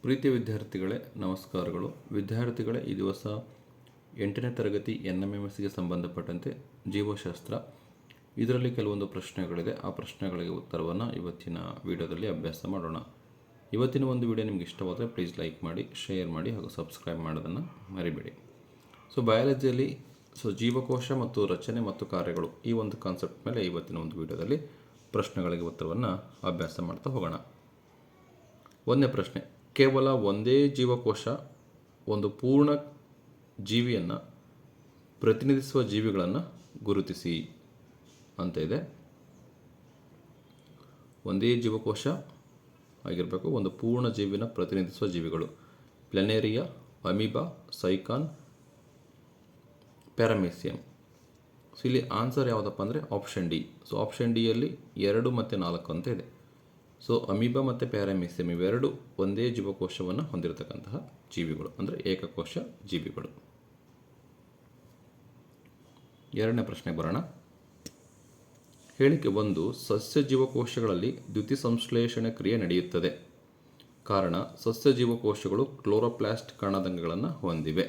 ಪ್ರೀತಿಯ ವಿದ್ಯಾರ್ಥಿಗಳೇ, ನಮಸ್ಕಾರಗಳು. ವಿದ್ಯಾರ್ಥಿಗಳೇ, ಈ ದಿವಸ 8ನೇ ತರಗತಿ NMMSಗೆ ಸಂಬಂಧಪಟ್ಟಂತೆ ಜೀವಶಾಸ್ತ್ರ ಇದರಲ್ಲಿ ಕೆಲವೊಂದು ಪ್ರಶ್ನೆಗಳಿದೆ. ಆ ಪ್ರಶ್ನೆಗಳಿಗೆ ಉತ್ತರವನ್ನು ಇವತ್ತಿನ ವಿಡಿಯೋದಲ್ಲಿ ಅಭ್ಯಾಸ ಮಾಡೋಣ. ಇವತ್ತಿನ ಒಂದು ವಿಡಿಯೋ ನಿಮ್ಗೆ ಇಷ್ಟವಾದರೆ ಪ್ಲೀಸ್ ಲೈಕ್ ಮಾಡಿ, ಶೇರ್ ಮಾಡಿ ಹಾಗೂ ಸಬ್ಸ್ಕ್ರೈಬ್ ಮಾಡೋದನ್ನು ಮರಿಬೇಡಿ. ಬಯಾಲಜಿಯಲ್ಲಿ ಜೀವಕೋಶ ಮತ್ತು ರಚನೆ ಮತ್ತು ಕಾರ್ಯಗಳು ಈ ಒಂದು ಕಾನ್ಸೆಪ್ಟ್ ಮೇಲೆ ಇವತ್ತಿನ ಒಂದು ವಿಡಿಯೋದಲ್ಲಿ ಪ್ರಶ್ನೆಗಳಿಗೆ ಉತ್ತರವನ್ನು ಅಭ್ಯಾಸ ಮಾಡ್ತಾ ಹೋಗೋಣ. ಒಂದನೇ ಪ್ರಶ್ನೆ, ಕೇವಲ ಒಂದೇ ಜೀವಕೋಶ ಒಂದು ಪೂರ್ಣ ಜೀವಿಯನ್ನು ಪ್ರತಿನಿಧಿಸುವ ಜೀವಿಗಳನ್ನು ಗುರುತಿಸಿ ಅಂತ ಇದೆ. ಒಂದೇ ಜೀವಕೋಶ ಆಗಿರಬೇಕು, ಒಂದು ಪೂರ್ಣ ಜೀವಿನ ಪ್ರತಿನಿಧಿಸುವ ಜೀವಿಗಳು: ಪ್ಲೆನೇರಿಯಾ, ಅಮೀಬಾ, ಸೈಕಾನ್, ಪ್ಯಾರಾಮೀಸಿಯಂ. ಇಲ್ಲಿ ಆನ್ಸರ್ ಯಾವುದಪ್ಪ ಅಂದರೆ ಆಪ್ಷನ್ ಡಿ. ಆಪ್ಷನ್ ಡಿಯಲ್ಲಿ 2 ಮತ್ತು 4 ಅಂತ ಇದೆ. ಅಮೀಬಾ ಮತ್ತು ಪ್ಯಾರಾಮೀಸಿಯಂ ಇವೆರಡು ಒಂದೇ ಜೀವಕೋಶವನ್ನು ಹೊಂದಿರತಕ್ಕಂತಹ ಜೀವಿಗಳು, ಅಂದರೆ ಏಕಕೋಶ ಜೀವಿಗಳು. ಎರಡನೇ ಪ್ರಶ್ನೆಗೆ ಬರೋಣ. ಹೇಳಿಕೆ 1, ಸಸ್ಯ ಜೀವಕೋಶಗಳಲ್ಲಿ ದ್ಯುತಿಸಂಶ್ಲೇಷಣೆ ಕ್ರಿಯೆ ನಡೆಯುತ್ತದೆ. ಕಾರಣ, ಸಸ್ಯ ಜೀವಕೋಶಗಳು ಕ್ಲೋರೋಪ್ಲಾಸ್ಟ್ ಕಣದಂಗಗಳನ್ನು ಹೊಂದಿವೆ.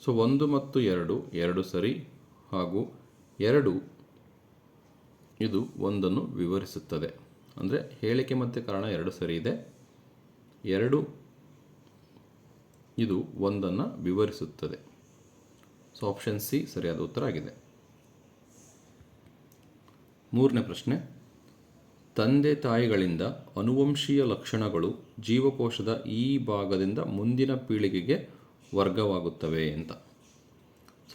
1 ಮತ್ತು 2 ಸರಿ, ಹಾಗೂ 2 ಇದು ಒಂದನ್ನು ವಿವರಿಸುತ್ತದೆ. ಅಂದರೆ ಹೇಳಿಕೆ ಮತ್ತು ಕಾರಣ 2 ಸರಿ ಇದೆ, 2 ಇದು ಒಂದನ್ನು ವಿವರಿಸುತ್ತದೆ. ಆಪ್ಷನ್ ಸಿ ಸರಿಯಾದ ಉತ್ತರ ಆಗಿದೆ. ಮೂರನೇ ಪ್ರಶ್ನೆ, ತಂದೆ ತಾಯಿಗಳಿಂದ ಅನುವಂಶೀಯ ಲಕ್ಷಣಗಳು ಜೀವಕೋಶದ ಈ ಭಾಗದಿಂದ ಮುಂದಿನ ಪೀಳಿಗೆಗೆ ವರ್ಗವಾಗುತ್ತವೆ ಅಂತ.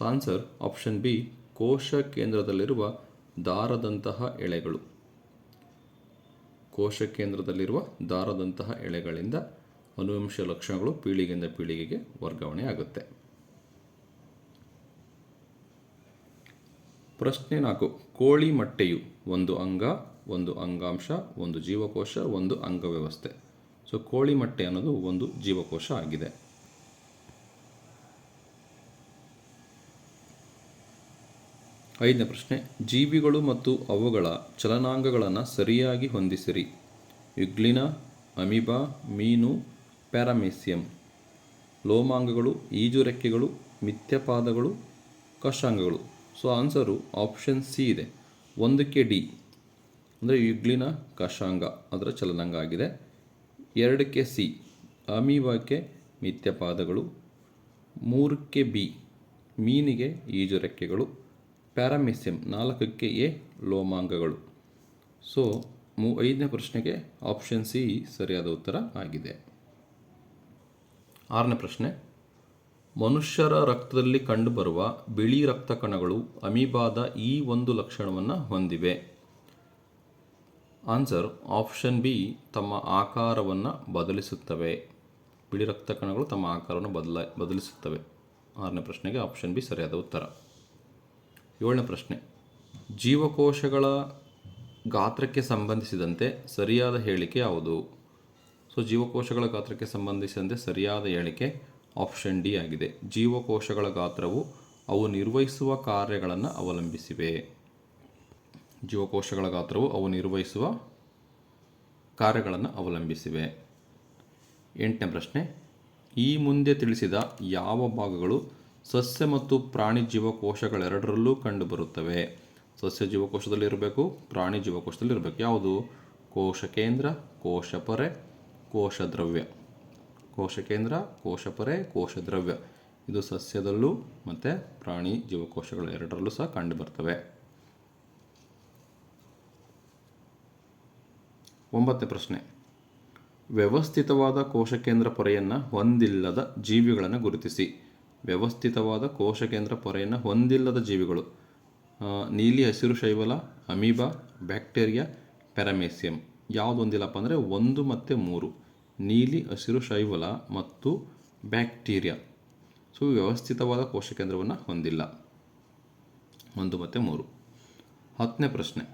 ಆನ್ಸರ್ ಆಪ್ಷನ್ ಬಿ, ಕೋಶ ಕೇಂದ್ರದಲ್ಲಿರುವ ದಾರದಂತಹ ಎಳೆಗಳು. ಕೋಶ ಕೇಂದ್ರದಲ್ಲಿರುವ ದಾರದಂತಹ ಎಳೆಗಳಿಂದ ಅನುವಂಶೀಯ ಲಕ್ಷಣಗಳು ಪೀಳಿಗೆಯಿಂದ ಪೀಳಿಗೆಗೆ ವರ್ಗಾವಣೆ ಆಗುತ್ತೆ. ಪ್ರಶ್ನೆ 4, ಕೋಳಿ ಮೊಟ್ಟೆಯು ಒಂದು ಅಂಗ, ಒಂದು ಅಂಗಾಂಶ, ಒಂದು ಜೀವಕೋಶ, ಒಂದು ಅಂಗವ್ಯವಸ್ಥೆ. ಕೋಳಿ ಮೊಟ್ಟೆ ಅನ್ನೋದು ಒಂದು ಜೀವಕೋಶ ಆಗಿದೆ. 5ನೇ ಪ್ರಶ್ನೆ, ಜೀವಿಗಳು ಮತ್ತು ಅವುಗಳ ಚಲನಾಂಗಗಳನ್ನು ಸರಿಯಾಗಿ ಹೊಂದಿಸಿರಿ. ಯುಗ್ಲಿನ, ಅಮೀಬಾ, ಮೀನು, ಪ್ಯಾರಾಮೀಸಿಯಂ. ಲೋಮಾಂಗಗಳು, ಈಜುರೆಕ್ಕೆಗಳು, ಮಿಥ್ಯಪಾದಗಳು, ಕಶಾಂಗಗಳು. ಆನ್ಸರು ಆಪ್ಷನ್ ಸಿ ಇದೆ. 1ಕ್ಕೆ ಡಿ ಅಂದರೆ ಯುಗ್ಲಿನ ಕಶಾಂಗ ಅದರ ಚಲನಾಂಗ ಆಗಿದೆ. 2ಕ್ಕೆ ಸಿ ಅಮೀಬಾಕ್ಕೆ ಮಿಥ್ಯಪಾದಗಳು. 3ಕ್ಕೆ ಬಿ ಮೀನಿಗೆ ಈಜುರೆಕ್ಕೆಗಳು. ಪ್ಯಾರಾಮೀಸಿಯಂ 4ಕ್ಕೆ ಎ ಲೋಮಾಂಗಗಳು. 5ನೇ ಪ್ರಶ್ನೆಗೆ ಆಪ್ಷನ್ ಸಿ ಸರಿಯಾದ ಉತ್ತರ ಆಗಿದೆ. 6ನೇ ಪ್ರಶ್ನೆ, ಮನುಷ್ಯರ ರಕ್ತದಲ್ಲಿ ಕಂಡುಬರುವ ಬಿಳಿ ರಕ್ತ ಕಣಗಳು ಅಮೀಬಾದ ಈ ಒಂದು ಲಕ್ಷಣವನ್ನು ಹೊಂದಿವೆ. ಆನ್ಸರ್ ಆಪ್ಷನ್ ಬಿ, ತಮ್ಮ ಆಕಾರವನ್ನು ಬದಲಿಸುತ್ತವೆ. ಬಿಳಿ ರಕ್ತ ಕಣಗಳು ತಮ್ಮ ಆಕಾರವನ್ನು ಬದಲಿಸುತ್ತವೆ. 6ನೇ ಪ್ರಶ್ನೆಗೆ ಆಪ್ಷನ್ ಬಿ ಸರಿಯಾದ ಉತ್ತರ. 7ನೇ ಪ್ರಶ್ನೆ, ಜೀವಕೋಶಗಳ ಗಾತ್ರಕ್ಕೆ ಸಂಬಂಧಿಸಿದಂತೆ ಸರಿಯಾದ ಹೇಳಿಕೆ ಯಾವುದು? ಜೀವಕೋಶಗಳ ಗಾತ್ರಕ್ಕೆ ಸಂಬಂಧಿಸಿದಂತೆ ಸರಿಯಾದ ಹೇಳಿಕೆ ಆಪ್ಷನ್ ಡಿ ಆಗಿದೆ. ಜೀವಕೋಶಗಳ ಗಾತ್ರವು ಅವು ನಿರ್ವಹಿಸುವ ಕಾರ್ಯಗಳನ್ನು ಅವಲಂಬಿಸಿವೆ. ಜೀವಕೋಶಗಳ ಗಾತ್ರವು ಅವು ನಿರ್ವಹಿಸುವ ಕಾರ್ಯಗಳನ್ನು ಅವಲಂಬಿಸಿವೆ. 8ನೇ ಪ್ರಶ್ನೆ, ಈ ಮುಂದೆ ತಿಳಿಸಿದ ಯಾವ ಭಾಗಗಳು ಸಸ್ಯ ಮತ್ತು ಪ್ರಾಣಿ ಜೀವಕೋಶಗಳೆರಡರಲ್ಲೂ ಕಂಡುಬರುತ್ತವೆ? ಸಸ್ಯ ಜೀವಕೋಶದಲ್ಲಿ ಇರಬೇಕು, ಪ್ರಾಣಿ ಜೀವಕೋಶದಲ್ಲಿ ಇರಬೇಕು. ಯಾವುದು? ಕೋಶ ಕೇಂದ್ರ, ಕೋಶ ಪೊರೆ, ಕೋಶ ದ್ರವ್ಯ. ಕೋಶ ಕೇಂದ್ರ, ಕೋಶ ಪೊರೆ, ಕೋಶ ದ್ರವ್ಯ ಇದು ಸಸ್ಯದಲ್ಲೂ ಮತ್ತು ಪ್ರಾಣಿ ಜೀವಕೋಶಗಳು ಎರಡರಲ್ಲೂ ಸಹ ಕಂಡುಬರ್ತವೆ. 9ನೇ ಪ್ರಶ್ನೆ, ವ್ಯವಸ್ಥಿತವಾದ ಕೋಶಕೇಂದ್ರ ಪೊರೆಯನ್ನು ಹೊಂದಿಲ್ಲದ ಜೀವಿಗಳನ್ನು ಗುರುತಿಸಿ. ವ್ಯವಸ್ಥಿತವಾದ ಕೋಶಕೇಂದ್ರ ಪೊರೆಯನ್ನು ಹೊಂದಿಲ್ಲದ ಜೀವಿಗಳು: ನೀಲಿ ಹಸಿರು ಶೈವಲ, ಅಮೀಬಾ, ಬ್ಯಾಕ್ಟೀರಿಯಾ, ಪ್ಯಾರಾಮೀಸಿಯಂ. ಯಾವುದು ಹೊಂದಿಲ್ಲಪ್ಪ ಅಂದರೆ 1 ಮತ್ತು 3, ನೀಲಿ ಹಸಿರು ಶೈವಲ ಮತ್ತು ಬ್ಯಾಕ್ಟೀರಿಯಾ. ವ್ಯವಸ್ಥಿತವಾದ ಕೋಶಕೇಂದ್ರವನ್ನು ಹೊಂದಿಲ್ಲ, 1 ಮತ್ತು 3. 10ನೇ ಪ್ರಶ್ನೆ,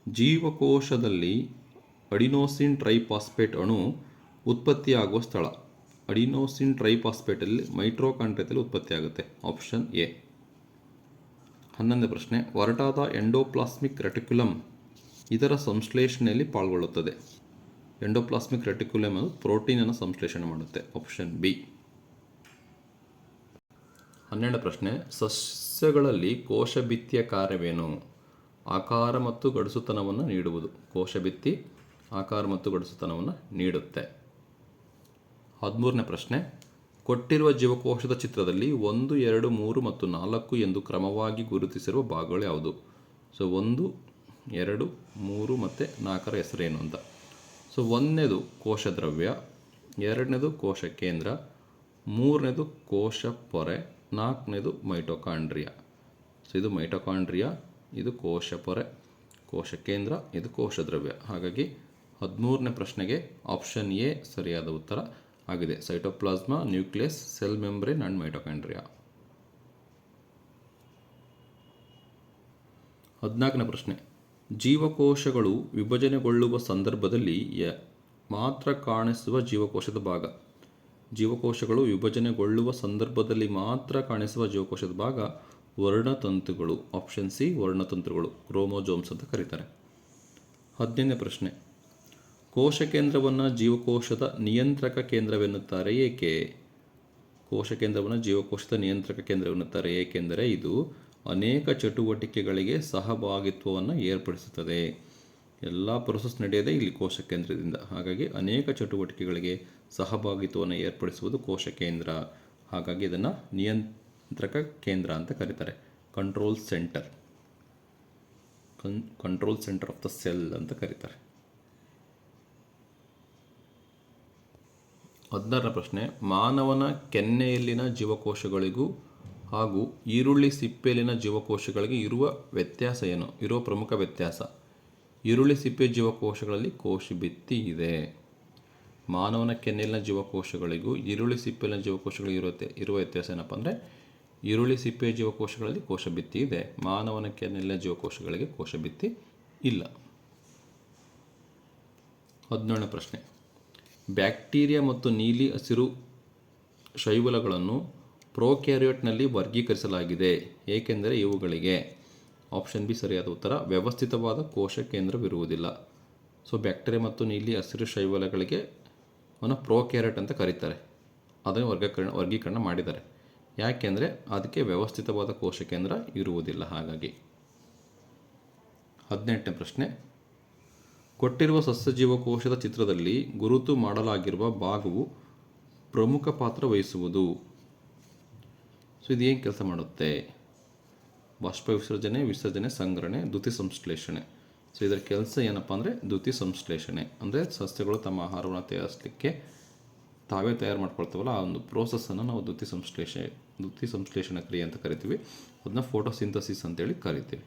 ಜೀವಕೋಶದಲ್ಲಿ ಅಡಿನೋಸಿನ್ ಟ್ರೈಫಾಸ್ಫೇಟ್ ಅಣು ಉತ್ಪತ್ತಿಯಾಗುವ ಸ್ಥಳ. ಅಡಿನೋಸಿನ್ ಟ್ರೈಫಾಸ್ಫೇಟಲ್ಲಿ ಮೈಟ್ರೋಕಾಂಡ್ರಿಯದಲ್ಲಿ ಉತ್ಪತ್ತಿಯಾಗುತ್ತೆ. Option A. 11ನೇ ಪ್ರಶ್ನೆ, ಒರಟಾದ ಎಂಡೋಪ್ಲಾಸ್ಮಿಕ್ ರೆಟಿಕ್ಯುಲಮ್ ಇದರ ಸಂಶ್ಲೇಷಣೆಯಲ್ಲಿ ಪಾಲ್ಗೊಳ್ಳುತ್ತದೆ. ಎಂಡೋಪ್ಲಾಸ್ಮಿಕ್ ರೆಟಿಕ್ಯುಲಮ್ ಅದು ಪ್ರೋಟೀನನ್ನು ಸಂಶ್ಲೇಷಣೆ ಮಾಡುತ್ತೆ. Option B. 12ನೇ ಪ್ರಶ್ನೆ, ಸಸ್ಯಗಳಲ್ಲಿ ಕೋಶಭಿತ್ತಿಯ ಕಾರ್ಯವೇನು? ಆಕಾರ ಮತ್ತು ಗಡುಸುತನವನ್ನು ನೀಡುವುದು. ಕೋಶಭಿತ್ತಿ ಆಕಾರ ಮತ್ತು ಗಡುಸುತನವನ್ನು ನೀಡುತ್ತೆ. 13ನೇ ಪ್ರಶ್ನೆ, ಕೊಟ್ಟಿರುವ ಜೀವಕೋಶದ ಚಿತ್ರದಲ್ಲಿ 1, 2, 3 ಮತ್ತು 4 ಎಂದು ಕ್ರಮವಾಗಿ ಗುರುತಿಸಿರುವ ಭಾಗಗಳು ಯಾವುದು? ಸೊ 1, 2, 3 ಮತ್ತು 4ರ ಹೆಸರೇನು ಅಂತ. ಸೊ 1ನೇದು ಕೋಶ ದ್ರವ್ಯ, 2ನೇದು ಕೋಶ ಕೇಂದ್ರ, 3ನೇದು ಕೋಶ ಪೊರೆ, 4ನೇದು ಮೈಟೊಕಾಂಡ್ರಿಯಾ. ಸೊ ಇದು ಮೈಟೊಕಾಂಡ್ರಿಯಾ, ಇದು ಕೋಶ ಪೊರೆ, ಕೋಶ ಕೇಂದ್ರ, ಇದು ಕೋಶ ದ್ರವ್ಯ. ಹಾಗಾಗಿ 13ನೇ ಪ್ರಶ್ನೆಗೆ ಆಪ್ಷನ್ ಎ ಸರಿಯಾದ ಉತ್ತರ ಆಗಿದೆ. Cytoplasm, nucleus, cell membrane and mitochondria. 14ನೇ ಪ್ರಶ್ನೆ, ಜೀವಕೋಶಗಳು ವಿಭಜನೆಗೊಳ್ಳುವ ಸಂದರ್ಭದಲ್ಲಿ ಮಾತ್ರ ಕಾಣಿಸುವ ಜೀವಕೋಶದ ಭಾಗ. ಜೀವಕೋಶಗಳು ವಿಭಜನೆಗೊಳ್ಳುವ ಸಂದರ್ಭದಲ್ಲಿ ಮಾತ್ರ ಕಾಣಿಸುವ ಜೀವಕೋಶದ ಭಾಗ ವರ್ಣತಂತುಗಳು. ಆಪ್ಷನ್ ಸಿ ವರ್ಣತಂತುಗಳು, ಕ್ರೋಮೋಜೋಮ್ಸ್ ಅಂತ ಕರೀತಾರೆ. 15ನೇ ಪ್ರಶ್ನೆ, ಕೋಶ ಕೇಂದ್ರವನ್ನು ಜೀವಕೋಶದ ನಿಯಂತ್ರಕ ಕೇಂದ್ರವೆನ್ನುತ್ತಾರೆ ಏಕೆ? ಕೋಶ ಕೇಂದ್ರವನ್ನು ಜೀವಕೋಶದ ನಿಯಂತ್ರಕ ಕೇಂದ್ರವೆನ್ನುತ್ತಾರೆ ಏಕೆಂದರೆ ಇದು ಅನೇಕ ಚಟುವಟಿಕೆಗಳಿಗೆ ಸಹಭಾಗಿತ್ವವನ್ನು ಏರ್ಪಡಿಸುತ್ತದೆ. ಎಲ್ಲ ಪ್ರೊಸೆಸ್ ನಡೆಯೋದೇ ಇಲ್ಲಿ ಕೋಶ ಕೇಂದ್ರದಿಂದ. ಹಾಗಾಗಿ ಅನೇಕ ಚಟುವಟಿಕೆಗಳಿಗೆ ಸಹಭಾಗಿತ್ವವನ್ನು ಏರ್ಪಡಿಸುವುದು ಕೋಶ ಕೇಂದ್ರ. ಹಾಗಾಗಿ ಇದನ್ನು ನಿಯಂತ್ರಕ ಕೇಂದ್ರ ಅಂತ ಕರೀತಾರೆ. Control centre of the cell ಅಂತ ಕರೀತಾರೆ. 16ನೇ ಪ್ರಶ್ನೆ, ಮಾನವನ ಕೆನ್ನೆಯಲ್ಲಿನ ಜೀವಕೋಶಗಳಿಗೂ ಹಾಗೂ ಈರುಳ್ಳಿ ಸಿಪ್ಪೆಯಲ್ಲಿನ ಜೀವಕೋಶಗಳಿಗೆ ಇರುವ ವ್ಯತ್ಯಾಸ ಏನು? ಇರುವ ಪ್ರಮುಖ ವ್ಯತ್ಯಾಸ. ಈರುಳ್ಳಿ ಸಿಪ್ಪೆ ಜೀವಕೋಶಗಳಲ್ಲಿ ಕೋಶಭಿತ್ತಿ ಇದೆ. ಮಾನವನ ಕೆನ್ನೆಯಲ್ಲಿನ ಜೀವಕೋಶಗಳಿಗೂ ಈರುಳ್ಳಿ ಸಿಪ್ಪೆಯಲ್ಲಿನ ಜೀವಕೋಶಗಳಿಗೂ ಇರುವ ವ್ಯತ್ಯಾಸ ಏನಪ್ಪ ಅಂದರೆ, ಈರುಳ್ಳಿ ಸಿಪ್ಪೆ ಜೀವಕೋಶಗಳಲ್ಲಿ ಕೋಶಭಿತ್ತಿ ಇದೆ, ಮಾನವನ ಕೆನ್ನೆಯಲ್ಲಿನ ಜೀವಕೋಶಗಳಿಗೆ ಕೋಶಭಿತ್ತಿ ಇಲ್ಲ. 17ನೇ ಪ್ರಶ್ನೆ, ಬ್ಯಾಕ್ಟೀರಿಯಾ ಮತ್ತು ನೀಲಿ ಹಸಿರು ಶೈವಲಗಳನ್ನು ಪ್ರೊಕ್ಯಾರಿಯೋಟ್ನಲ್ಲಿ ವರ್ಗೀಕರಿಸಲಾಗಿದೆ ಏಕೆಂದರೆ ಇವುಗಳಿಗೆ. ಆಪ್ಷನ್ ಬಿ ಸರಿಯಾದ ಉತ್ತರ, ವ್ಯವಸ್ಥಿತವಾದ ಕೋಶ ಕೇಂದ್ರವಿರುವುದಿಲ್ಲ. ಸೊ ಬ್ಯಾಕ್ಟೀರಿಯಾ ಮತ್ತು ನೀಲಿ ಹಸಿರು ಶೈವಲಗಳಿಗೆ ಅವನ್ನ ಪ್ರೊಕ್ಯಾರಿಯೋಟ್ ಅಂತ ಕರೀತಾರೆ. ಅದನ್ನು ವರ್ಗೀಕರಣ ಮಾಡಿದ್ದಾರೆ. ಯಾಕೆಂದರೆ ಅದಕ್ಕೆ ವ್ಯವಸ್ಥಿತವಾದ ಕೋಶ ಕೇಂದ್ರ ಇರುವುದಿಲ್ಲ. ಹಾಗಾಗಿ 18ನೇ ಪ್ರಶ್ನೆ, ಕೊಟ್ಟಿರುವ ಸಸ್ಯಜೀವಕೋಶದ ಚಿತ್ರದಲ್ಲಿ ಗುರುತು ಮಾಡಲಾಗಿರುವ ಭಾಗವು ಪ್ರಮುಖ ಪಾತ್ರ ವಹಿಸುವುದು. ಸೊ ಇದು ಏನು ಕೆಲಸ ಮಾಡುತ್ತೆ? ಬಾಷ್ಪ ವಿಸರ್ಜನೆ, ವಿಸರ್ಜನೆ, ಸಂಗ್ರಹಣೆ, ದ್ಯುತಿ ಸಂಶ್ಲೇಷಣೆ. ಸೊ ಇದರ ಕೆಲಸ ಏನಪ್ಪ ಅಂದರೆ ದ್ಯುತಿ ಸಂಶ್ಲೇಷಣೆ. ಅಂದರೆ ಸಸ್ಯಗಳು ತಮ್ಮ ಆಹಾರವನ್ನು ತಯಾರಿಸಲಿಕ್ಕೆ ತಾವೇ ತಯಾರು ಮಾಡ್ಕೊಳ್ತಾವಲ್ಲ, ಆ ಒಂದು ಪ್ರೋಸೆಸ್ಸನ್ನು ನಾವು ದ್ಯುತಿ ಸಂಶ್ಲೇಷಣೆ ಕ್ರಿಯೆ ಅಂತ ಕರಿತೀವಿ. ಅದನ್ನ ಫೋಟೋಸಿಂಥಸಿಸ್ ಅಂತೇಳಿ ಕರಿತೀವಿ.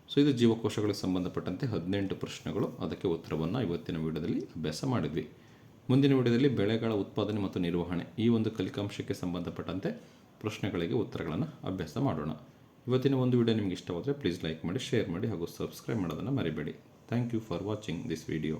ಸೊ ಇದು ಜೀವಕೋಶಗಳಿಗೆ ಸಂಬಂಧಪಟ್ಟಂತೆ 18 ಪ್ರಶ್ನೆಗಳು. ಅದಕ್ಕೆ ಉತ್ತರವನ್ನು ಇವತ್ತಿನ ವಿಡಿಯೋದಲ್ಲಿ ಅಭ್ಯಾಸ ಮಾಡಿದ್ವಿ. ಮುಂದಿನ ವಿಡಿಯೋದಲ್ಲಿ ಬೆಳೆಗಳ ಉತ್ಪಾದನೆ ಮತ್ತು ನಿರ್ವಹಣೆ ಈ ಒಂದು ಕಲಿಕಾಂಶಕ್ಕೆ ಸಂಬಂಧಪಟ್ಟಂತೆ ಪ್ರಶ್ನೆಗಳಿಗೆ ಉತ್ತರಗಳನ್ನು ಅಭ್ಯಾಸ ಮಾಡೋಣ. ಇವತ್ತಿನ ಒಂದು ವಿಡಿಯೋ ನಿಮಗೆ ಇಷ್ಟವಾದರೆ ಪ್ಲೀಸ್ ಲೈಕ್ ಮಾಡಿ, ಶೇರ್ ಮಾಡಿ ಹಾಗೂ ಸಬ್ಸ್ಕ್ರೈಬ್ ಮಾಡೋದನ್ನು ಮರಿಬೇಡಿ. Thank you for watching this video.